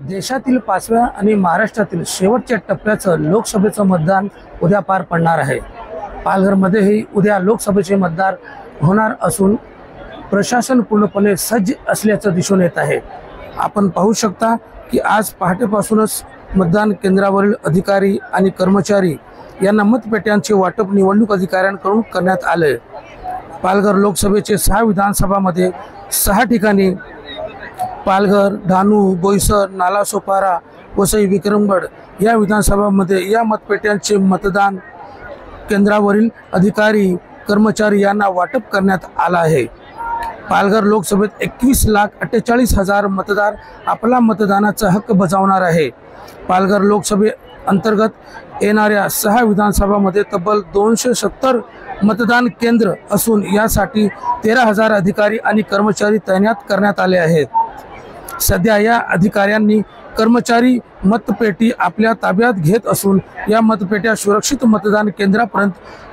देशातील 5व्या आणि महाराष्ट्रातील शेवटच्या टप्प्याचं लोकसभेचं मतदान उद्या पार पडणार आहे। पालघरमध्येही उद्या लोकसभेचे मतदान होणार असून प्रशासन पूर्णपणे सज्ज असल्याचं दिसून येत आहे। आपण पाहू शकता की आज पहाटेपासूनच मतदान केंद्रावरील अधिकारी आणि कर्मचारी यांना मतपेट्यांचे वाटप निवडणूक अधिकाऱ्यांकडून करण्यात आले। पालघर लोकसभेचे 6 विधानसभामध्ये 6 ठिकाणी पालघर, डहाणू, बोईसर, नालासोपारा, वसई, विक्रमगड या विधानसभामध्ये या मतपेट्यांचे मतदान केंद्रावरील अधिकारी कर्मचारी यांना वाटप करण्यात आला आहे। पालघर लोकसभेत 21,48,000 मतदार आपला मतदानाचा हक्क बजावणार आहे। पालघर लोकसभे अंतर्गत येणाऱ्या 6 विधानसभामध्ये तब्बल 270 मतदान केंद्र असून यासाठी 13,000 अधिकारी आणि कर्मचारी तैनात करण्यात आले आहेत। सध्या या अधिकाऱ्यांनी कर्मचारी मतपेटी आपल्या ताब्यात घेत असून या मतपेट्या सुरक्षित मतदान केंद्रापर्यंत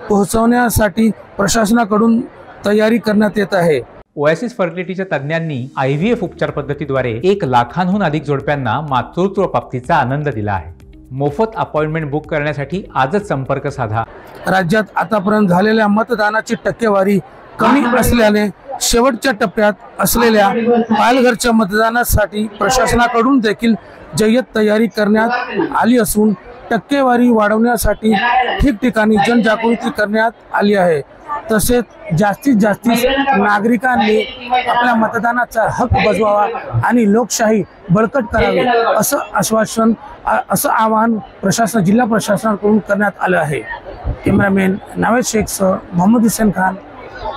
पोहोचवण्यासाठी प्रशासनाकडून तयारी करण्यात येत आहे। ओएसिस फर्टिलिटीच्या तज्ञांनी IVF उपचार पद्धतीद्वारे 1 लाखांहून अधिक जोडप्यांना मातृत्व प्राप्तीचा आनंद दिला आहे। मोफत अपॉइंटमेंट बुक करण्यासाठी आजच संपर्क साधा। राज्यात आतापर्यंत झालेल्या मतदानाची टक्केवारी कमी असल्याने शेवटच्या टप्प्यात असलेल्या पालघरच्या मतदानासाठी प्रशासनाकडून देखील जय्यत तयारी करण्यात आली असून टक्केवारी वाढवण्यासाठी ठिकठिकाणी जनजागृती करण्यात आली आहे। तसेच जास्तीत जास्त नागरिकांनी आपल्या मतदानाचा हक्क बजवावा आणि लोकशाही बळकट करावी असं आवाहन जिल्हा प्रशासनाकडून करण्यात आलं आहे। कॅमेरामॅन नावेद शेखसह मोहम्मद हुसेन खान,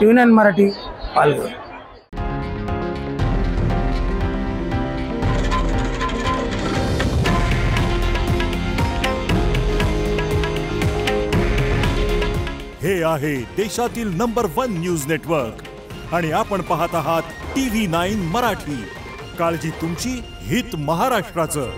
TV9 मराठी, पालघर। हे आहे देशातील नंबर 1 न्यूज नेटवर्क आणि आपण पाहत आहात TV9 मराठी। काळजी तुमची, हित महाराष्ट्राचं।